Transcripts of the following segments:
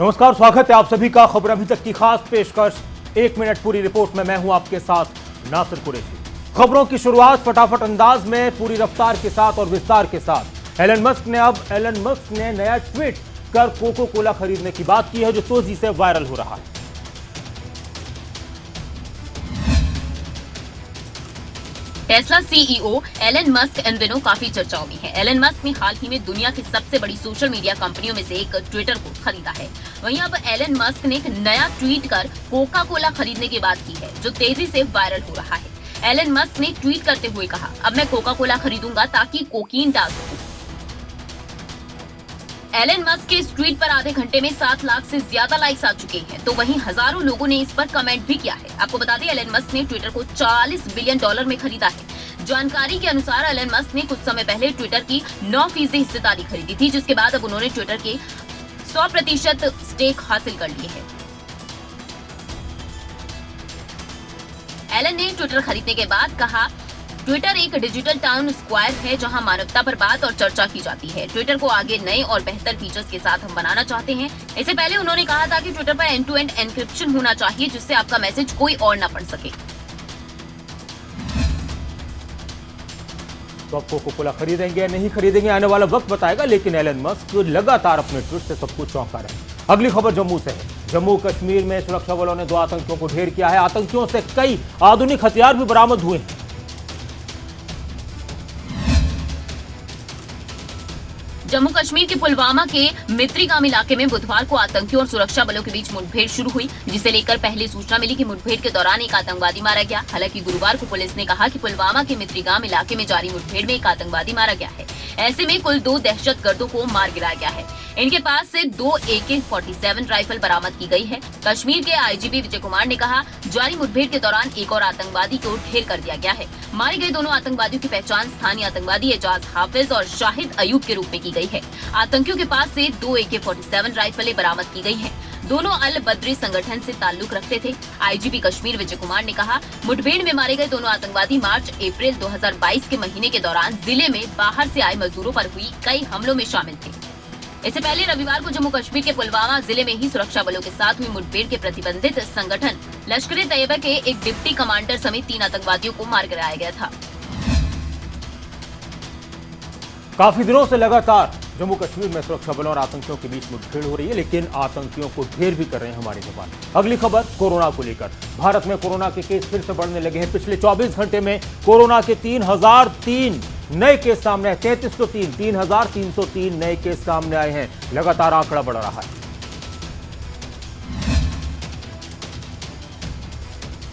नमस्कार, स्वागत है आप सभी का खबर अभी तक की खास पेशकश 1 मिनट पूरी रिपोर्ट में। मैं हूं आपके साथ नासिर कुरैशी। खबरों की शुरुआत फटाफट अंदाज में पूरी रफ्तार के साथ और विस्तार के साथ। एलन मस्क ने नया ट्वीट कर कोको कोला खरीदने की बात की है, जो तेजी से वायरल हो रहा है। टेस्ला सीईओ एलन मस्क इन दिनों काफी चर्चाओं में है। एलन मस्क ने हाल ही में दुनिया की सबसे बड़ी सोशल मीडिया कंपनियों में से एक ट्विटर को खरीदा है। वहीं अब एलन मस्क ने एक नया ट्वीट कर कोका कोला खरीदने की बात की है, जो तेजी से वायरल हो रहा है। एलन मस्क ने ट्वीट करते हुए कहा, अब मैं कोका कोला खरीदूंगा ताकि कोकीन डाल सकूं। एलन मस्क के इस ट्वीट पर आधे घंटे में 7 लाख से ज्यादा लाइक्स आ चुके हैं, तो वहीं हजारों लोगों ने इस पर कमेंट भी किया है। आपको बता दें, एलन मस्क ने ट्विटर को $40 बिलियन में खरीदा है। जानकारी के अनुसार एलन मस्क ने कुछ समय पहले ट्विटर की 9% हिस्सेदारी खरीदी थी, जिसके बाद अब उन्होंने ट्विटर के 100% स्टेक हासिल कर लिए है। एलन ने ट्विटर खरीदने के बाद कहा, ट्विटर एक डिजिटल टाउन स्क्वायर है जहां मानवता पर बात और चर्चा की जाती है। ट्विटर को आगे नए और बेहतर फीचर्स के साथ हम बनाना चाहते हैं। इससे पहले उन्होंने कहा था कि ट्विटर पर एंड टू एंड एन्क्रिप्शन होना चाहिए, जिससे आपका मैसेज कोई और न पढ़ सके। तो आप कोको कोला खरीदेंगे या नहीं खरीदेंगे, आने वाला वक्त बताएगा, लेकिन एलन मस्क लगातार अपने ट्वीट से सबको चौंका रहे हैं। अगली खबर जम्मू से है। जम्मू कश्मीर में सुरक्षा बलों ने 2 आतंकियों को ढेर किया है। आतंकियों से कई आधुनिक हथियार भी बरामद हुए हैं। जम्मू कश्मीर के पुलवामा के मित्रीगाम इलाके में बुधवार को आतंकियों और सुरक्षा बलों के बीच मुठभेड़ शुरू हुई, जिसे लेकर पहले सूचना मिली कि मुठभेड़ के दौरान एक आतंकवादी मारा गया। हालांकि गुरुवार को पुलिस ने कहा कि पुलवामा के मित्रीगाम इलाके में जारी मुठभेड़ में एक आतंकवादी मारा गया है। ऐसे में कुल 2 दहशतगर्दों को मार गिराया गया है। इनके पास से 2 AK-47 राइफल बरामद की गई है। कश्मीर के IGP विजय कुमार ने कहा, जारी मुठभेड़ के दौरान एक और आतंकवादी को ढेर कर दिया गया है। मारे गए दोनों आतंकवादियों की पहचान स्थानीय आतंकवादी एजाज हाफिज और शाहिद अयूब के रूप में की गई है। आतंकियों के पास से 2 AK-47 राइफलें बरामद की गई हैं। दोनों अल बद्री संगठन से ताल्लुक रखते थे। IGP कश्मीर विजय कुमार ने कहा, मुठभेड़ में मारे गए दोनों आतंकवादी मार्च-अप्रैल 2022 के महीने के दौरान जिले में बाहर से आए मजदूरों पर हुई कई हमलों में शामिल थे। इससे पहले रविवार को जम्मू कश्मीर के पुलवामा जिले में ही सुरक्षा बलों के साथ हुई मुठभेड़ के प्रतिबंधित संगठन लश्कर-ए-तैयबा के एक डिप्टी कमांडर समेत 3 आतंकवादियों को मार गिराया गया था। काफी दिनों से लगातार जम्मू कश्मीर में सुरक्षा बलों और आतंकियों के बीच मुठभेड़ हो रही है, लेकिन आतंकियों को ढेर भी कर रहे हैं हमारे जवान। अगली खबर कोरोना को लेकर। भारत में कोरोना के केस फिर से बढ़ने लगे हैं। पिछले 24 घंटे में कोरोना के 3003 नए केस सामने आए। 3303 नए केस सामने आए हैं। लगातार आंकड़ा बढ़ रहा है।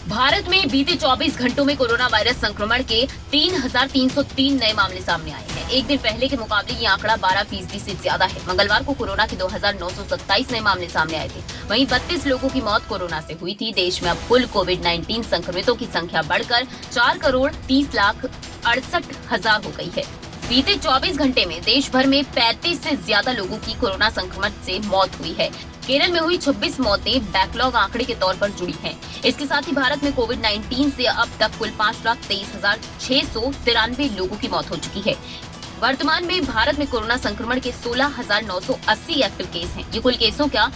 भारत में बीते 24 घंटों में कोरोना वायरस संक्रमण के 3303 नए मामले सामने आए हैं। एक दिन पहले के मुकाबले ये आंकड़ा 12% से ज्यादा है। मंगलवार को कोरोना के 2927 नए मामले सामने आए थे। वहीं 32 लोगों की मौत कोरोना से हुई थी। देश में अब कुल कोविड-19 संक्रमितों की संख्या बढ़कर 4,30,68,000 हो गई है। बीते 24 घंटे में देश भर में 35 से ज्यादा लोगों की कोरोना संक्रमण से मौत हुई है। केरल में हुई 26 मौतें बैकलॉग आंकड़े के तौर पर जुड़ी हैं। इसके साथ ही भारत में कोविड-19 से अब तक कुल 5,23,693 लोगों की मौत हो चुकी है। वर्तमान में भारत में कोरोना संक्रमण के 16,980 एक्टिव केस हैं। ये कुल केसों का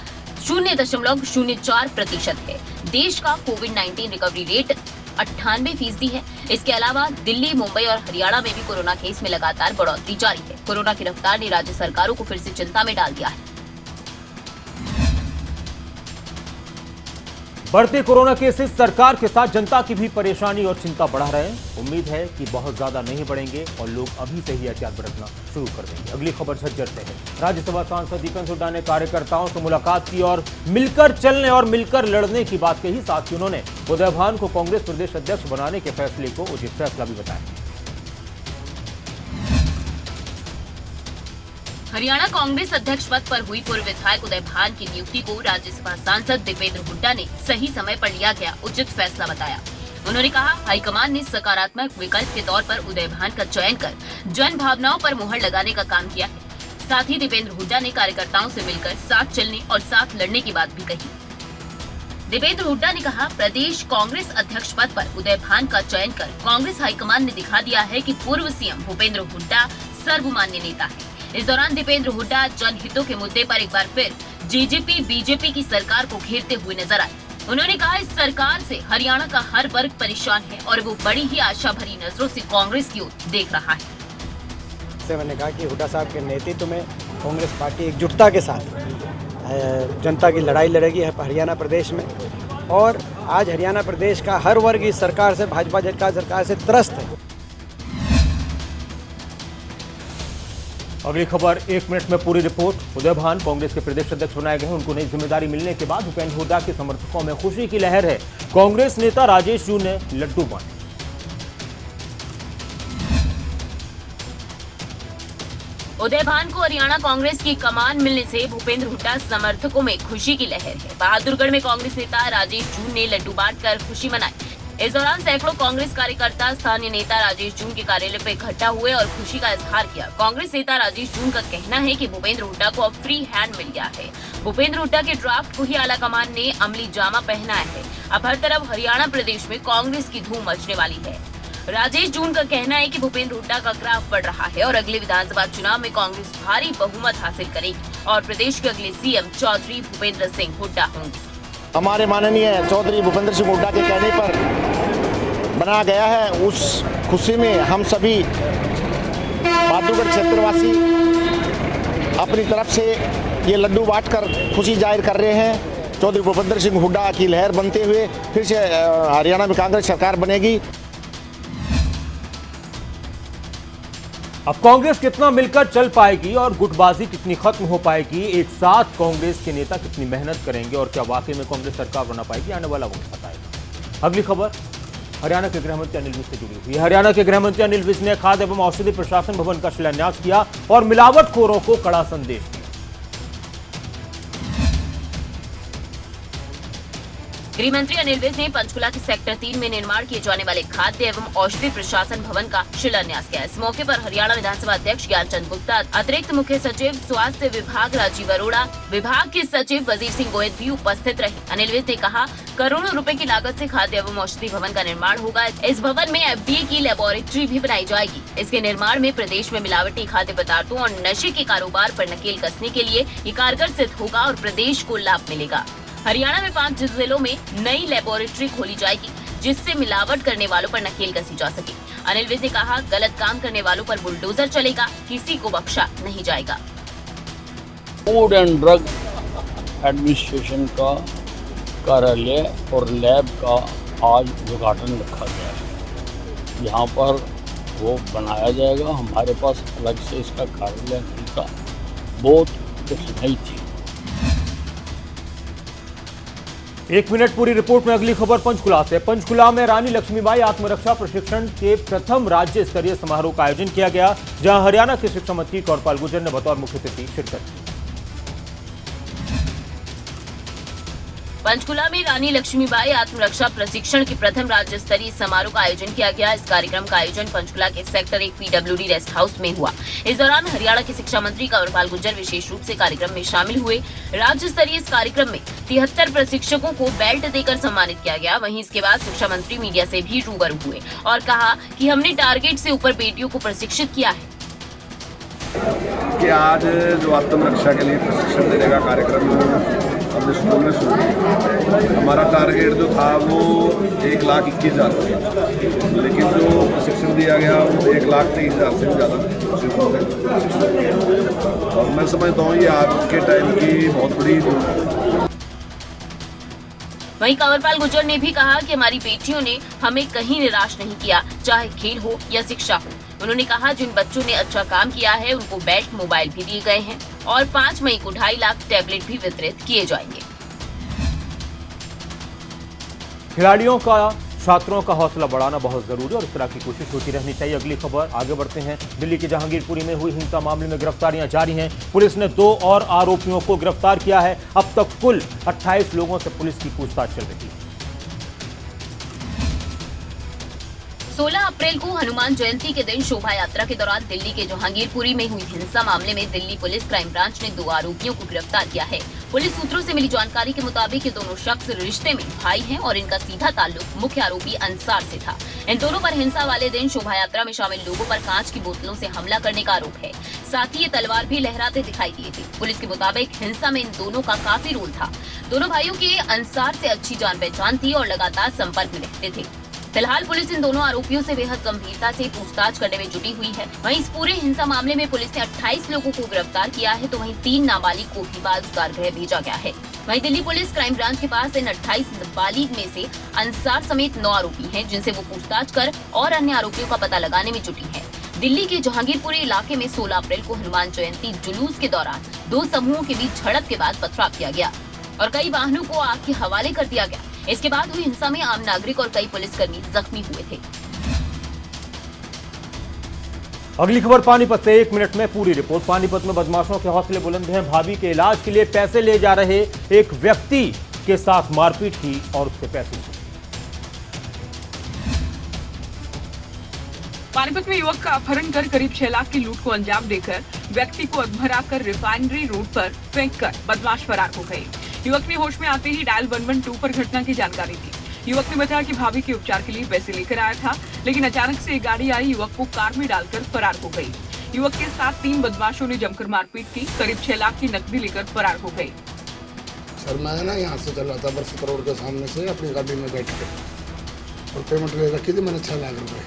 0.04% है। देश का कोविड-19 रिकवरी रेट 98% है। इसके अलावा दिल्ली, मुंबई और हरियाणा में भी कोरोना केस में लगातार बढ़ोतरी जारी है। कोरोना की रफ्तार ने राज्य सरकारों को फिर से चिंता में डाल दिया है। बढ़ते कोरोना केसेस सरकार के साथ जनता की भी परेशानी और चिंता बढ़ा रहे हैं। उम्मीद है कि बहुत ज्यादा नहीं बढ़ेंगे और लोग अभी से ही एहतियात बरतना शुरू कर देंगे। अगली खबर झज्जर से है। राज्यसभा सांसद दीपक हुड्डा ने कार्यकर्ताओं से मुलाकात की और मिलकर चलने और मिलकर लड़ने की बात कही। साथ ही उन्होंने उदय भान को कांग्रेस प्रदेश अध्यक्ष बनाने के फैसले को उचित फैसला भी बताया। हरियाणा कांग्रेस अध्यक्ष पद पर हुई पूर्व विधायक उदय भान की नियुक्ति को राज्यसभा सांसद दीपेंद्र हुड्डा ने सही समय पर लिया गया उचित फैसला बताया। उन्होंने कहा, हाईकमान ने सकारात्मक विकल्प के तौर पर उदय भान का चयन कर जन भावनाओं पर मुहर लगाने का काम किया है। साथ ही दीपेंद्र हुड्डा ने कार्यकर्ताओं से मिलकर साथ चलने और साथ लड़ने की बात भी कही। दीपेंद्र हुड्डा ने कहा, प्रदेश कांग्रेस अध्यक्ष पद पर उदय भान का चयन कर कांग्रेस हाईकमान ने दिखा दिया है कि पूर्व सीएम भूपेंद्र हुड्डा सर्वमान्य नेता है। इस दौरान दीपेंद्र हुड्डा जनहितों के मुद्दे पर एक बार फिर जेजेपी बीजेपी की सरकार को घेरते हुए नजर आए। उन्होंने कहा इस सरकार से हरियाणा का हर वर्ग परेशान है और वो बड़ी ही आशा भरी नजरों से कांग्रेस की ओर देख रहा है। मैंने कहा कि हुड्डा साहब के नेतृत्व में कांग्रेस पार्टी एकजुटता के साथ जनता की लड़ाई लड़ेगी हरियाणा प्रदेश में, और आज हरियाणा प्रदेश का हर वर्ग इस सरकार से, भाजपा सरकार से त्रस्त है। अगली खबर 1 मिनट में पूरी रिपोर्ट। उदय भान कांग्रेस के प्रदेश अध्यक्ष बनाए गए हैं। उनको नई जिम्मेदारी मिलने के बाद भूपेंद्र हुड्डा के समर्थकों में खुशी की लहर है। कांग्रेस नेता राजेश जून ने लड्डू बांटे। उदय भान को हरियाणा कांग्रेस की कमान मिलने से भूपेंद्र हुड्डा समर्थकों में खुशी की लहर है। बहादुरगढ़ में कांग्रेस नेता राजेश जून ने लड्डू बांटकर खुशी मनाई। इस दौरान सैकड़ों कांग्रेस कार्यकर्ता स्थानीय नेता राजेश जून के कार्यालय पर इकट्ठा हुए और खुशी का इजहार किया। कांग्रेस नेता राजेश जून का कहना है कि भूपेंद्र हुड्डा को अब फ्री हैंड मिल गया है। भूपेंद्र हुड्डा के ड्राफ्ट को ही आलाकमान ने अमली जामा पहनाया है। अब हर तरफ हरियाणा प्रदेश में कांग्रेस की धूम मचने वाली है। राजेश जून का कहना है कि भूपेंद्र हुड्डा का ग्राफ बढ़ रहा है और अगले विधानसभा चुनाव में कांग्रेस भारी बहुमत हासिल करेगी और प्रदेश के अगले सीएम चौधरी भूपेंद्र सिंह हुड्डा होंगे। हमारे माननीय चौधरी भूपेंद्र सिंह हुड्डा के कहने पर बनाया गया है। उस खुशी में हम सभी बहादुरगढ़ क्षेत्रवासी अपनी तरफ से ये लड्डू बांटकर खुशी जाहिर कर रहे हैं। चौधरी भूपेंद्र सिंह हुड्डा की लहर बनते हुए फिर से हरियाणा में कांग्रेस सरकार बनेगी। अब कांग्रेस कितना मिलकर चल पाएगी और गुटबाजी कितनी खत्म हो पाएगी, एक साथ कांग्रेस के नेता कितनी मेहनत करेंगे और क्या वाकई में कांग्रेस सरकार बना पाएगी, आने वाला वक्त बताएगा। अगली खबर हरियाणा के गृह मंत्री अनिल विज से जुड़ी हुई है। हरियाणा के गृह मंत्री अनिल विज ने खाद्य एवं औषधि प्रशासन भवन का शिलान्यास किया और मिलावटखोरों को कड़ा संदेश दिया। गृह मंत्री अनिल विज ने पंचकुला के सेक्टर 3 में निर्माण किए जाने वाले खाद्य एवं औषधि प्रशासन भवन का शिलान्यास किया। इस मौके पर हरियाणा विधानसभा अध्यक्ष ज्ञानचंद गुप्ता, अतिरिक्त मुख्य सचिव स्वास्थ्य विभाग राजीव अरोड़ा, विभाग के सचिव वजीर सिंह गोयल भी उपस्थित रहे। अनिल विज ने कहा, करोड़ों रुपए की लागत से खाद्य एवं औषधि भवन का निर्माण होगा। इस भवन में FDA की लेबोरेटरी भी बनाई जाएगी। इसके निर्माण में प्रदेश में मिलावटी खाद्य पदार्थों और नशे के कारोबार पर नकेल कसने के लिए ये कारगर सिद्ध होगा और प्रदेश को लाभ मिलेगा। हरियाणा में 5 जिलों में नई लेबोरेटरी खोली जाएगी जिससे मिलावट करने वालों पर नकेल कसी जा सके। अनिल विज ने कहा, गलत काम करने वालों पर बुलडोजर चलेगा, किसी को बख्शा नहीं जाएगा। फूड एंड ड्रग एडमिनिस्ट्रेशन का कार्यालय और लैब का आज उद्घाटन रखा गया है। यहाँ पर वो बनाया जाएगा। हमारे पास अलग से इसका कार्यालय खुलता बहुत कुछ नहीं थी। 1 मिनट पूरी रिपोर्ट में अगली खबर पंचकुला से। पंचकुला में रानी लक्ष्मीबाई आत्मरक्षा प्रशिक्षण के प्रथम राज्य स्तरीय समारोह का आयोजन किया गया, जहां हरियाणा के शिक्षा मंत्री कौरपाल गुर्जर ने बतौर मुख्य अतिथि शिरकत की। पंचकुला में रानी लक्ष्मीबाई आत्मरक्षा प्रशिक्षण के प्रथम राज्य स्तरीय समारोह का आयोजन किया गया। इस कार्यक्रम का आयोजन पंचकुला के सेक्टर 1 PWD रेस्ट हाउस में हुआ। इस दौरान हरियाणा के शिक्षा मंत्री कौरपाल गुर्जर विशेष रूप से कार्यक्रम में शामिल हुए। राज्य स्तरीय इस कार्यक्रम में 73 प्रशिक्षकों को बेल्ट देकर सम्मानित किया गया। वहीं इसके बाद शिक्षा मंत्री मीडिया से भी रूबरू हुए और कहा कि हमने टारगेट से ऊपर बेटियों को प्रशिक्षित किया है। कि आज जो आत्मरक्षा के लिए प्रशिक्षण देने का कार्यक्रम अपने स्कूल में शुरू किया। हमारा टारगेट जो था वो 1,21,000 था, लेकिन जो प्रशिक्षण दिया गया वो 1,23,000 से ज़्यादा प्रशिक्षण है। और मैं समझता हूँ ये आज के टाइम की बहुत बड़ी। वहीं कौरपाल गुर्जर ने भी कहा कि हमारी बेटियों ने हमें कहीं निराश नहीं किया, चाहे खेल हो या शिक्षा हो। उन्होंने कहा, जिन बच्चों ने अच्छा काम किया है उनको बेल्ट, मोबाइल भी दिए गए हैं और 5 मई को 2.5 लाख टैबलेट भी वितरित किए जाएंगे। खिलाड़ियों का, छात्रों का हौसला बढ़ाना बहुत जरूरी और इस तरह की कोशिश होती रहनी चाहिए। अगली खबर आगे बढ़ते हैं। दिल्ली के जहांगीरपुरी में हुई हिंसा मामले में गिरफ्तारियां जारी हैं। पुलिस ने 2 और आरोपियों को गिरफ्तार किया है। अब तक कुल 28 लोगों से पुलिस की पूछताछ चल रही है। 16 अप्रैल को हनुमान जयंती के दिन शोभा यात्रा के दौरान दिल्ली के जहांगीरपुरी में हुई हिंसा मामले में दिल्ली पुलिस क्राइम ब्रांच ने 2 आरोपियों को गिरफ्तार किया है। पुलिस सूत्रों से मिली जानकारी के मुताबिक ये दोनों शख्स रिश्ते में भाई हैं और इनका सीधा ताल्लुक मुख्य आरोपी अंसार से था। इन दोनों पर हिंसा वाले दिन शोभा यात्रा में शामिल लोगों पर कांच की बोतलों से हमला करने का आरोप है। साथ ही ये तलवार भी लहराते दिखाई दिए थे। पुलिस के मुताबिक हिंसा में इन दोनों का काफी रोल था। दोनों भाइयों के अंसार से अच्छी जान पहचान थी और लगातार संपर्क में रहते थे। फिलहाल पुलिस इन दोनों आरोपियों से बेहद गंभीरता से पूछताछ करने में जुटी हुई है। वहीं इस पूरे हिंसा मामले में पुलिस ने 28 लोगों को गिरफ्तार किया है, तो वहीं 3 नाबालिग को भी बाल सुधार गृह भेजा गया है। वहीं दिल्ली पुलिस क्राइम ब्रांच के पास इन 28 नाबालिग में से अंसार समेत 9 आरोपी हैं, जिनसे वो पूछताछ कर और अन्य आरोपियों का पता लगाने में जुटी है। दिल्ली के जहांगीरपुरी इलाके में 16 अप्रैल को हनुमान जयंती जुलूस के दौरान 2 समूहों के बीच झड़प के बाद पथराव किया गया और कई वाहनों को आग के हवाले कर दिया गया। इसके बाद हुई हिंसा में आम नागरिक और कई पुलिसकर्मी जख्मी हुए थे। अगली खबर पानीपत से। 1 मिनट में पूरी रिपोर्ट। पानीपत में बदमाशों के हौसले बुलंद हैं। भाभी के इलाज के लिए पैसे ले जा रहे एक व्यक्ति के साथ मारपीट की और उससे पैसे छीने। पानीपत में युवक का अपहरण कर करीब 6 लाख की लूट को अंजाम देकर व्यक्ति को अधमरा कर रिफाइनरी रोड पर फेंक कर बदमाश फरार हो गए। युवक ने होश में आते ही डायल 112 पर घटना की जानकारी दी। युवक ने बताया कि भाभी के उपचार के लिए पैसे लेकर आया था, लेकिन अचानक से एक गाड़ी आई, युवक को कार में डालकर फरार हो गई। युवक के साथ 3 बदमाशों ने जमकर मारपीट की, करीब 6 लाख की नकदी लेकर फरार हो गए। सर मैं ना यहाँ से चल रहा था बरसी करोड़ के सामने से अपनी गाड़ी में बैठ के और पेमेंट ले रखी थी मैंने 6 लाख रुपए।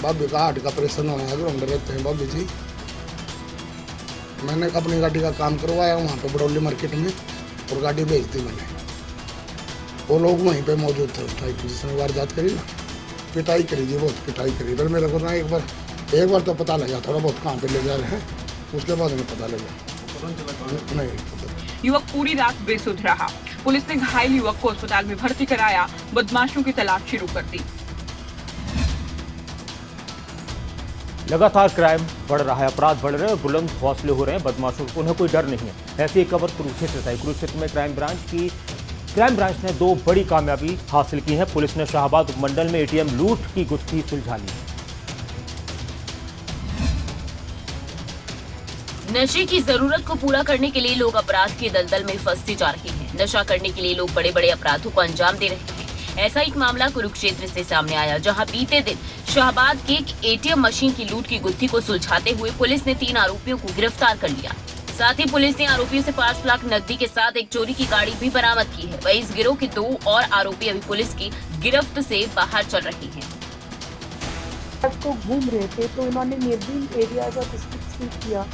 भाभी का हार्ट का ऑपरेशन होना है, अंदर रहते हैं भाभी जी। मैंने अपनी गाड़ी का काम करवाया वहाँ पे बड़ौली मार्केट में और गाड़ी भेज दी मैंने। वो लोग वहीं पे मौजूद थे उस टाइम जिसने वारदात करी ना, पिटाई करी जी, बहुत पिटाई करी। पर मेरे को ना एक बार तो पता लगा थोड़ा बहुत कहाँ पे ले जा रहे हैं, उसके बाद में पता लगा नहीं। युवक पूरी रात बेसुध रहा। पुलिस ने घायल युवक को अस्पताल में भर्ती कराया, बदमाशों की तलाश शुरू कर दी। लगातार क्राइम बढ़ रहा है, अपराध बढ़ रहे हैं और बुलंद हौसले हो रहे हैं बदमाशों को। उन्हें कोई डर नहीं है। ऐसी एक खबर कुरुक्षेत्र से। कुरुक्षेत्र में क्राइम ब्रांच ने 2 बड़ी कामयाबी हासिल की है। पुलिस ने शाहबाद उपमंडल में एटीएम लूट की गुत्थी सुलझा ली। नशे की जरूरत को पूरा करने के लिए लोग अपराध के दलदल में फंसते जा रहे हैं। नशा करने के लिए लोग बड़े बड़े अपराधों को अंजाम दे रहे हैं। ऐसा एक मामला कुरुक्षेत्र से सामने आया, जहां बीते दिन शाहबाद के एक एटीएम मशीन की लूट की गुत्थी को सुलझाते हुए पुलिस ने 3 आरोपियों को गिरफ्तार कर लिया। साथ ही पुलिस ने आरोपियों से 5 लाख नकदी के साथ एक चोरी की गाड़ी भी बरामद की है। वहीं इस गिरोह के 2 और आरोपी अभी पुलिस की गिरफ्त से बाहर चल रहे हैं। तो घूम रहे थे तो इन्होंने निर्भीन एरिया का स्वीप किया।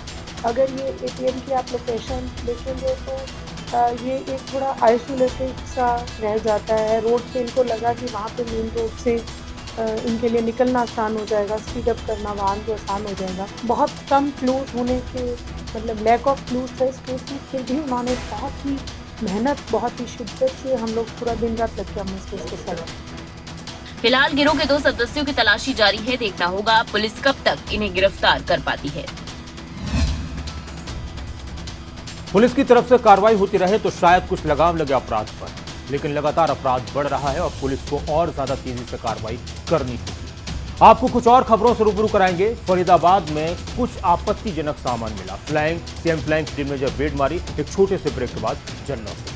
अगर ये एटीएम की आप लोकेशन देखेंगे तो ये एक थोड़ा आइसोलेटेड सा रह जाता है। रोड पे इनको लगा कि वहाँ पे मेन रोड से इनके लिए निकलना आसान हो जाएगा, स्पीड अप करना वाहन को आसान हो जाएगा। बहुत कम क्लूज होने के मतलब लैक ऑफ क्लूज है इस केस में, फिर भी उन्होंने बहुत ही मेहनत, बहुत ही शिद्दत से हम लोग पूरा दिन रात लग गया हमने इस केस को सजा। फिलहाल गिरोह के 2 सदस्यों की तलाशी जारी है। देखना होगा पुलिस कब तक इन्हें गिरफ्तार कर पाती है। पुलिस की तरफ से कार्रवाई होती रहे तो शायद कुछ लगाम लगे अपराध पर, लेकिन लगातार अपराध बढ़ रहा है और पुलिस को और ज्यादा तेजी से कार्रवाई करनी होगी। आपको कुछ और खबरों से रूबरू कराएंगे। फरीदाबाद में कुछ आपत्तिजनक सामान मिला। सीएम फ्लैंक टीम ने जब रेड मारी, एक छोटे से ब्रेक के बाद जन्नत।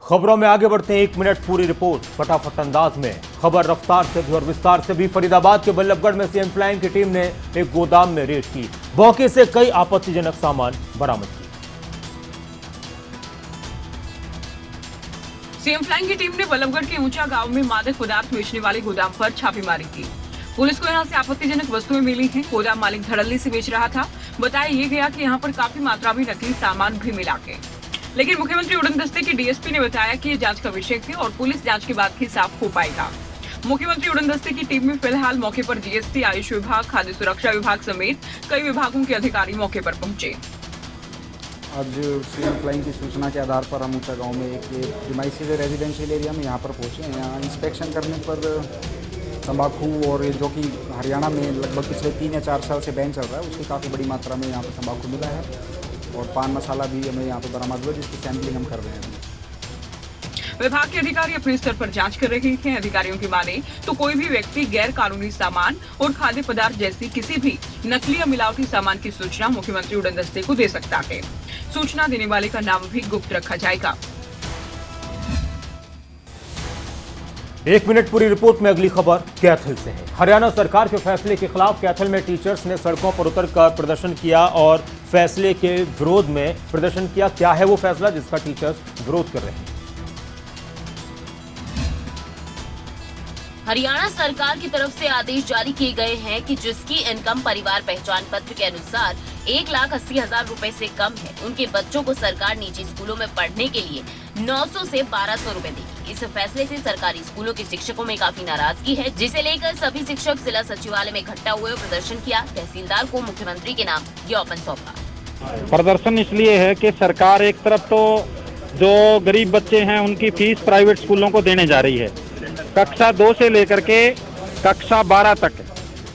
खबरों में आगे बढ़ते हैं, 1 मिनट पूरी रिपोर्ट फटाफट अंदाज में। खबर रफ्तार से भी और विस्तार से भी। फरीदाबाद के बल्लभगढ़ में सीएम फ्लाइंग की टीम ने एक गोदाम में रेड की, मौके से कई आपत्तिजनक सामान बरामद किए। सीएम फ्लाइंग की टीम ने बल्लभगढ़ के ऊंचा गांव में मादक पदार्थ बेचने वाले गोदाम पर छापेमारी की। पुलिस को यहां से आपत्तिजनक वस्तुएं मिली हैं। गोदाम मालिक धड़ल्ले से बेच रहा था। बताया ये गया कि यहां पर काफी मात्रा में नकली सामान भी मिला के, लेकिन मुख्यमंत्री उड़न दस्ते के डीएसपी ने बताया कि ये जांच का विषय है और पुलिस जांच के बाद ही साफ हो पाएगा। मुख्यमंत्री उड़न दस्ते की टीम में फिलहाल मौके पर जीएसटी, आयुष विभाग, खाद्य सुरक्षा विभाग समेत कई विभागों के अधिकारी मौके पर पहुंचे। आज सीएम फ्लाइंग की सूचना के आधार पर हम ऊंचा गांव में एक प्रीमाइसेस रेजिडेंशियल एरिया में यहाँ पर पहुँचे हैं। यहाँ इंस्पेक्शन करने पर तंबाकू और जो कि हरियाणा में लगभग पिछले 3 या 4 साल से बैन चल रहा है, उसकी काफ़ी बड़ी मात्रा में यहाँ पर तंबाकू मिला है और पान मसाला भी हमें यहाँ पर बरामद हुआ, जिसकी सैंपलिंग हम कर रहे हैं। विभाग के अधिकारी अपने स्तर पर जांच कर रहे हैं। अधिकारियों की माने तो कोई भी व्यक्ति गैर कानूनी सामान और खाद्य पदार्थ जैसी किसी भी नकली या मिलावटी सामान की सूचना मुख्यमंत्री उड़न दस्ते को दे सकता है। सूचना देने वाले का नाम भी गुप्त रखा जाएगा। 1 मिनट पूरी रिपोर्ट में अगली खबर कैथल से है। हरियाणा सरकार के फैसले के खिलाफ कैथल में टीचर्स ने सड़कों पर उतरकर प्रदर्शन किया और फैसले के विरोध में प्रदर्शन किया। क्या है वो फैसला जिसका टीचर्स विरोध कर रहे हैं? हरियाणा सरकार की तरफ से आदेश जारी किए गए हैं कि जिसकी इनकम परिवार पहचान पत्र के अनुसार 1,80,000 रुपए से कम है, उनके बच्चों को सरकार निजी स्कूलों में पढ़ने के लिए 900 से 1200 रुपए देगी। इस फैसले से सरकारी स्कूलों के शिक्षकों में काफी नाराजगी है, जिसे लेकर सभी शिक्षक जिला सचिवालय में इकट्ठा हुए और प्रदर्शन किया। तहसीलदार को मुख्यमंत्री के नाम ज्ञापन सौंपा। प्रदर्शन इसलिए है कि सरकार एक तरफ तो जो गरीब बच्चे हैं उनकी फीस प्राइवेट स्कूलों को देने जा रही है, कक्षा 2 से लेकर के कक्षा 12 तक,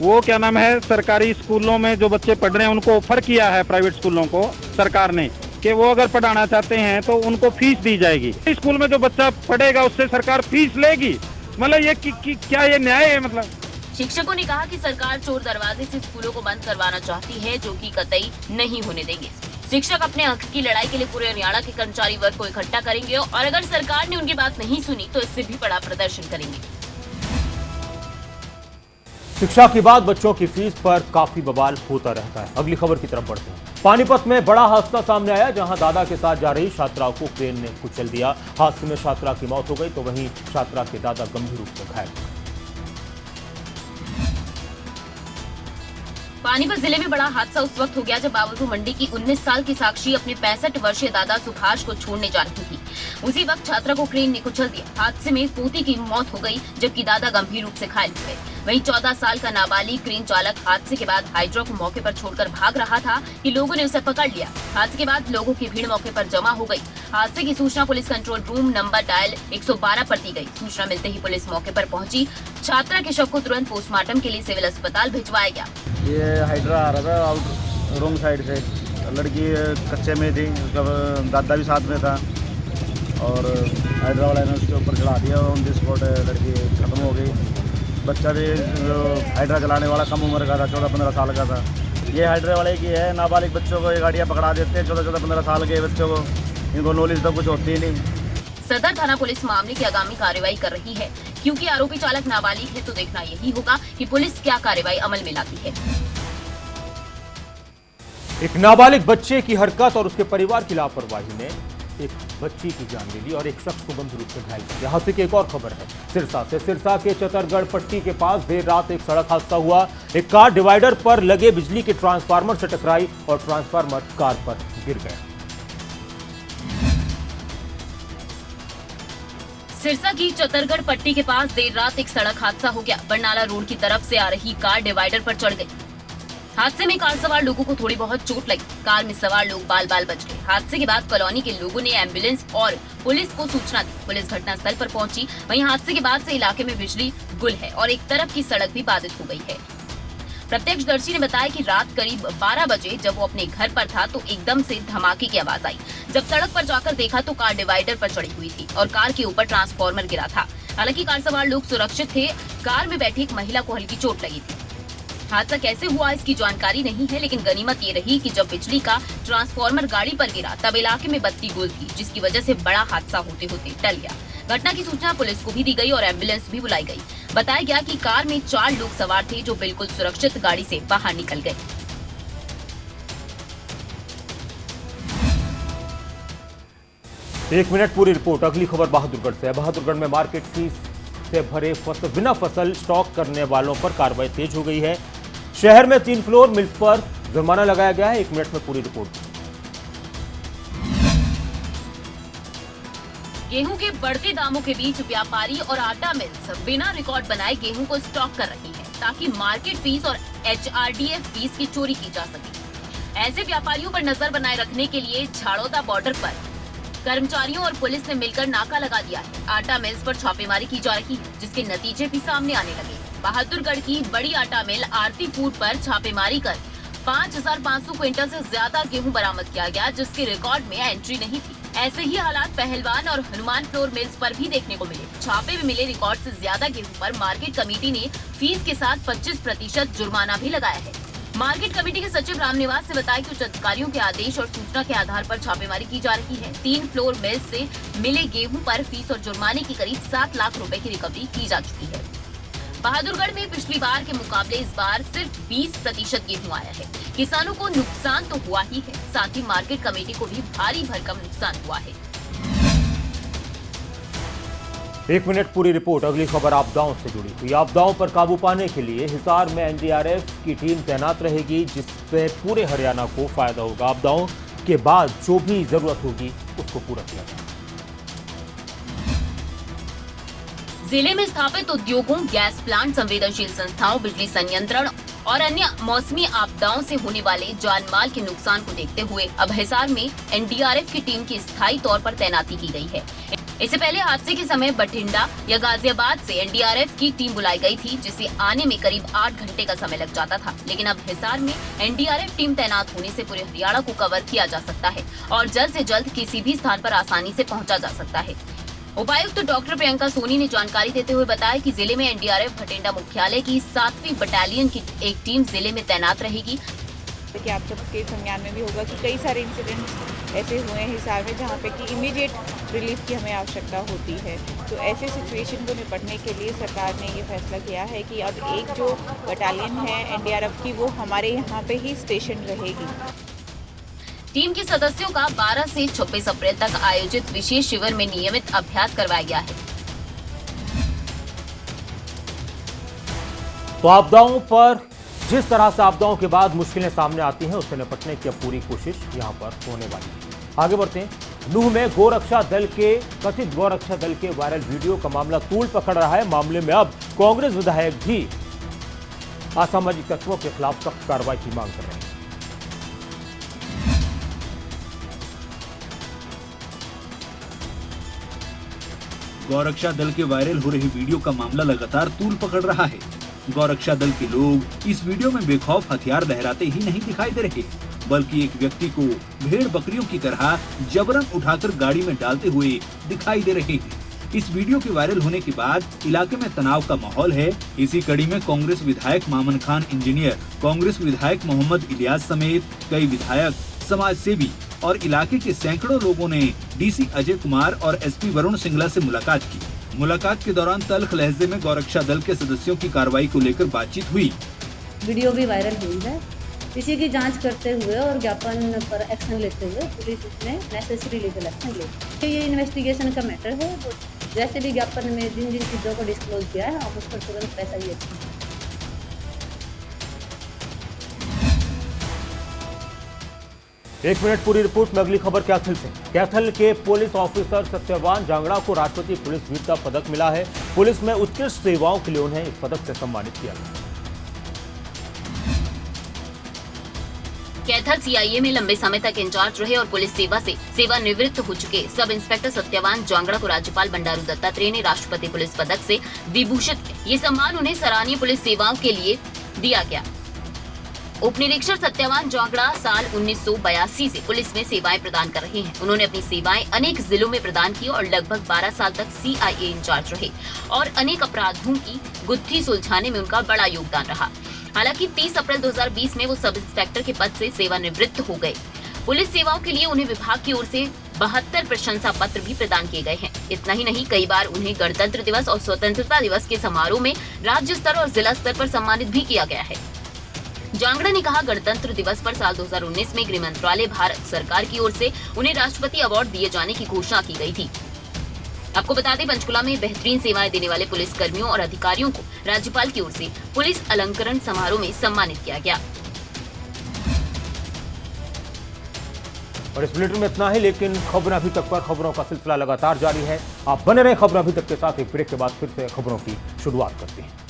वो क्या नाम है सरकारी स्कूलों में जो बच्चे पढ़ रहे हैं उनको ऑफर किया है प्राइवेट स्कूलों को सरकार ने कि वो अगर पढ़ाना चाहते हैं तो उनको फीस दी जाएगी। स्कूल में जो बच्चा पढ़ेगा उससे सरकार फीस लेगी। मतलब ये क्या ये न्याय है? मतलब शिक्षकों ने कहा कि सरकार चोर दरवाजे से स्कूलों को बंद करवाना चाहती है, जो कि कतई नहीं होने देंगे। शिक्षक अपने हक की लड़ाई के लिए पूरे हरियाणा के कर्मचारी वर्ग को इकट्ठा करेंगे और अगर सरकार ने उनकी बात नहीं सुनी तो इससे भी बड़ा प्रदर्शन करेंगे। शिक्षा की बात बच्चों की फीस पर काफी बवाल होता रहता है। अगली खबर की तरफ बढ़ते हैं। पानीपत में बड़ा हादसा सामने आया, जहां दादा के साथ जा रही छात्रा को क्रेन ने कुचल दिया। हादसे में छात्रा की मौत हो गई तो वहीं छात्रा के दादा गंभीर रूप से घायल। पानीपत जिले में बड़ा हादसा उस वक्त हो गया जब बाबलपुर मंडी की 19 साल की साक्षी अपने 65 वर्षीय दादा सुभाष को छोड़ने जा रही थी। उसी वक्त छात्रा को क्रेन ने कुचल दिया। हादसे में पोती की मौत हो गई जबकि दादा गंभीर रूप से घायल हो गए। वहीं 14 साल का नाबालिग क्रेन चालक हादसे के बाद हाइड्रा को मौके पर छोड़कर भाग रहा था कि लोगों ने उसे पकड़ लिया। हादसे के बाद लोगों की भीड़ मौके पर जमा हो गई। हादसे की सूचना police control room number dial 112 पर दी गई। सूचना मिलते ही पुलिस मौके पर पहुंची। छात्रा के शव को तुरंत पोस्टमार्टम के लिए सिविल अस्पताल भिजवाया गया। ये हाइड्रा आ रहा था आउट रोंग साइड से, लड़की कच्चे में थी, उसका दादा भी साथ में था और हाइड्रा वाला ने उसके ऊपर चढ़ा दिया और ऑन द स्पॉट लड़की खत्म हो गई। बच्चा भी हाइड्रा चलाने वाला कम उम्र का था, 14-15 साल का था। ये हाइड्रा वाले की है, नाबालिग बच्चों को ये गाड़ियाँ पकड़ा देते हैं, 14-15 साल के बच्चों को, इनको नॉलेज तो कुछ होती ही नहीं। सदर थाना पुलिस मामले की आगामी कार्रवाई कर रही है। क्योंकि आरोपी चालक नाबालिग है तो देखना यही होगा कि पुलिस क्या कार्रवाई अमल में लाती है। एक नाबालिग बच्चे की हरकत और उसके परिवार की लापरवाही ने एक बच्ची की जान ले ली और एक शख्स को गंभीर रूप से घायल किया। यहाँ से एक और खबर है सिरसा से। सिरसा के चतरगढ़ पट्टी के पास देर रात एक सड़क हादसा हुआ। एक कार डिवाइडर पर लगे बिजली के ट्रांसफार्मर से टकराई और ट्रांसफार्मर कार पर गिर गया। सिरसा की चतरगढ़ पट्टी के पास देर रात एक सड़क हादसा हो गया। बरनाला रोड की तरफ से आ रही कार डिवाइडर पर चढ़ गई। हादसे में कार सवार लोगों को थोड़ी बहुत चोट लगी। कार में सवार लोग बाल बाल बच गए। हादसे के बाद कॉलोनी के लोगों ने एम्बुलेंस और पुलिस को सूचना दी। पुलिस घटनास्थल पर पहुंची। वहीं हादसे के बाद से इलाके में बिजली गुल है और एक तरफ की सड़क भी बाधित हो गई है। प्रत्यक्षदर्शी ने बताया कि रात करीब 12 बजे जब वो अपने घर पर था तो एकदम से धमाके की आवाज आई। जब सड़क पर जाकर देखा तो कार डिवाइडर पर चढ़ी हुई थी और कार के ऊपर ट्रांसफार्मर गिरा था। हालांकि कार सवार लोग सुरक्षित थे। कार में बैठी एक महिला को हल्की चोट लगी थी। हादसा कैसे हुआ इसकी जानकारी नहीं है, लेकिन गनीमत ये रही कि जब बिजली का ट्रांसफार्मर गाड़ी पर गिरा तब इलाके में बत्ती गुल थी, जिसकी वजह से बड़ा हादसा होते होते टल गया। घटना की सूचना पुलिस को भी दी गई और एम्बुलेंस भी बुलाई गई। बताया गया कि कार में 4 लोग सवार थे जो बिल्कुल सुरक्षित गाड़ी से बाहर निकल गए। एक मिनट पूरी रिपोर्ट। अगली खबर बहादुरगढ़ से है। बहादुरगढ़ में मार्केट फीस से भरे बिना फसल स्टॉक करने वालों पर कार्रवाई तेज हो गई है। शहर में 3 फ्लोर मिल्स पर जुर्माना लगाया गया है। 1 मिनट में पूरी रिपोर्ट। गेहूं के बढ़ते दामों के बीच व्यापारी और आटा मिल्स बिना रिकॉर्ड बनाए गेहूं को स्टॉक कर रही हैं, ताकि मार्केट फीस और HRDF फीस की चोरी की जा सके। ऐसे व्यापारियों पर नजर बनाए रखने के लिए झाड़ौदा बॉर्डर पर कर्मचारियों और पुलिस ने मिलकर नाका लगा दिया है। आटा मिल्स पर छापेमारी की जा रही है, जिसके नतीजे भी सामने आने लगे। बहादुरगढ़ की बड़ी आटा मिल आरती फूड पर छापेमारी कर 5500 क्विंटल से ज्यादा गेहूं बरामद किया गया, जिसके रिकॉर्ड में एंट्री नहीं थी। ऐसे ही हालात पहलवान और हनुमान फ्लोर मिल्स पर भी देखने को मिले। छापे में मिले रिकॉर्ड से ज्यादा गेहूं पर मार्केट कमेटी ने फीस के साथ 25% जुर्माना भी लगाया है। मार्केट कमेटी के सचिव रामनिवास ने बताया कि उच्च अधिकारियों के आदेश और सूचना के आधार पर छापेमारी की जा रही है। 3 फ्लोर मिल्स से मिले गेहूं पर फीस और जुर्माने की करीब 7 लाख रुपए की रिकवरी की जा चुकी है। बहादुरगढ़ में पिछली बार के मुकाबले इस बार सिर्फ 20% गेहूं आया है। किसानों को नुकसान तो हुआ ही है, साथ ही मार्केट कमेटी को भी भारी भरकम नुकसान हुआ है। 1 मिनट पूरी रिपोर्ट। अगली खबर आपदाओं से जुड़ी हुई। आपदाओं पर काबू पाने के लिए हिसार में NDRF की टीम तैनात रहेगी, जिससे पूरे हरियाणा को फायदा होगा। आपदाओं के बाद जो भी जरूरत होगी उसको पूरा किया जाएगा। जिले में स्थापित उद्योगों, गैस प्लांट, संवेदनशील संस्थाओं, बिजली संयंत्रण और अन्य मौसमी आपदाओं से होने वाले जान माल के नुकसान को देखते हुए अब हिसार में NDRF की टीम की स्थायी तौर पर तैनाती की गई है। इससे पहले हादसे के समय बठिंडा या गाजियाबाद से NDRF की टीम बुलाई गई थी, जिसे आने में करीब 8 घंटे का समय लग जाता था। लेकिन अब हिसार में NDRF टीम तैनात होने से पूरे हरियाणा को कवर किया जा सकता है और जल्द से जल्द किसी भी स्थान पर आसानी से पहुंचा जा सकता है। उपायुक्त डॉक्टर प्रियंका सोनी ने जानकारी देते हुए बताया कि जिले में NDRF भटिंडा मुख्यालय की 7वीं बटालियन की एक टीम जिले में तैनात रहेगी। कि आप सबके संज्ञान में भी होगा कि कई सारे इंसिडेंट्स ऐसे हुए हैं हिसार में जहाँ पे कि इमीडिएट रिलीफ की हमें आवश्यकता होती है। तो ऐसे सिचुएशन को निपटने के लिए सरकार ने ये फैसला किया है कि अब एक जो बटालियन है NDRF की वो हमारे यहाँ पे ही स्टेशन रहेगी। टीम के सदस्यों का 12 से 26 अप्रैल तक आयोजित विशेष शिविर में नियमित अभ्यास करवाया गया है। तो आपदाओं पर जिस तरह से आपदाओं के बाद मुश्किलें सामने आती हैं, उससे निपटने की पूरी कोशिश यहां पर होने वाली है। आगे बढ़ते हैं। नूह में कथित गौरक्षा दल के वायरल वीडियो का मामला तूल पकड़ रहा है। मामले में अब कांग्रेस विधायक भी असामाजिक तत्वों के खिलाफ सख्त कार्रवाई की मांग कर रहे हैं। गौरक्षा दल के वायरल हो रही वीडियो का मामला लगातार तूल पकड़ रहा है। गौरक्षा दल के लोग इस वीडियो में बेखौफ हथियार लहराते ही नहीं दिखाई दे रहे, बल्कि एक व्यक्ति को भेड़ बकरियों की तरह जबरन उठाकर गाड़ी में डालते हुए दिखाई दे रहे हैं। इस वीडियो के वायरल होने के बाद इलाके में तनाव का माहौल है। इसी कड़ी में कांग्रेस विधायक मामन खान इंजीनियर, कांग्रेस विधायक मोहम्मद इलियास समेत कई विधायक, समाज सेवी और इलाके के सैकड़ों लोगों ने डीसी अजय कुमार और एसपी वरुण सिंगला से मुलाकात की। मुलाकात के दौरान तल्ख लहजे में गौरक्षा दल के सदस्यों की कार्रवाई को लेकर बातचीत हुई। वीडियो भी वायरल हुई है, इसी की जांच करते हुए और ज्ञापन पर एक्शन लेते हुए पुलिस इसमें नेसेसरी लीगल एक्शन ले। ये इन्वेस्टिगेशन का मैटर है, तो जैसे भी ज्ञापन में जिन जिन चीज़ों को डिस्क्लोज किया है आप उस पर तुरंत पैसा ही एक्शन। एक मिनट पूरी रिपोर्ट में अगली खबर कैथल से। कैथल के पुलिस ऑफिसर सत्यवान जांगड़ा को राष्ट्रपति पुलिस वीरता पदक मिला है। पुलिस में उत्कृष्ट सेवाओं के लिए उन्हें इस पदक से सम्मानित किया गया। कैथल सीआईए में लंबे समय तक इंचार्ज रहे और पुलिस सेवा से सेवानिवृत्त हो चुके सब इंस्पेक्टर सत्यवान जांगड़ा को राज्यपाल बंडारू दत्तात्रेय ने राष्ट्रपति पुलिस पदक से विभूषित किया। ये सम्मान उन्हें सराहनीय पुलिस सेवाओं के लिए दिया गया। उप निरीक्षक सत्यवान जांगड़ा साल 1982 से पुलिस में सेवाएं प्रदान कर रहे हैं। उन्होंने अपनी सेवाएं अनेक जिलों में प्रदान की और लगभग 12 साल तक सीआईए इंचार्ज रहे और अनेक अपराधों की गुत्थी सुलझाने में उनका बड़ा योगदान रहा। हालांकि 30 अप्रैल 2020 में वो सब इंस्पेक्टर के पद से सेवानिवृत्त हो गए। पुलिस सेवाओं के लिए उन्हें विभाग की ओर से 72 प्रशंसा पत्र भी प्रदान किए गए हैं। इतना ही नहीं, कई बार उन्हें गणतंत्र दिवस और स्वतंत्रता दिवस के समारोह में राज्य स्तर और जिला स्तर पर सम्मानित भी किया गया है। जांगड़ा ने कहा, गणतंत्र दिवस पर साल 2019 में गृह मंत्रालय भारत सरकार की ओर से उन्हें राष्ट्रपति अवार्ड दिए जाने की घोषणा की गई थी। आपको बता दें, पंचकुला में बेहतरीन सेवाएं देने वाले पुलिस कर्मियों और अधिकारियों को राज्यपाल की ओर से पुलिस अलंकरण समारोह में सम्मानित किया गया। और इस बुलेटिन में इतना ही, लेकिन खबर अभी तक पर खबरों का सिलसिला लगातार जारी है। आप बने रहे खबर अभी तक के साथ। एक ब्रेक के बाद फिर से खबरों की शुरुआत करते हैं।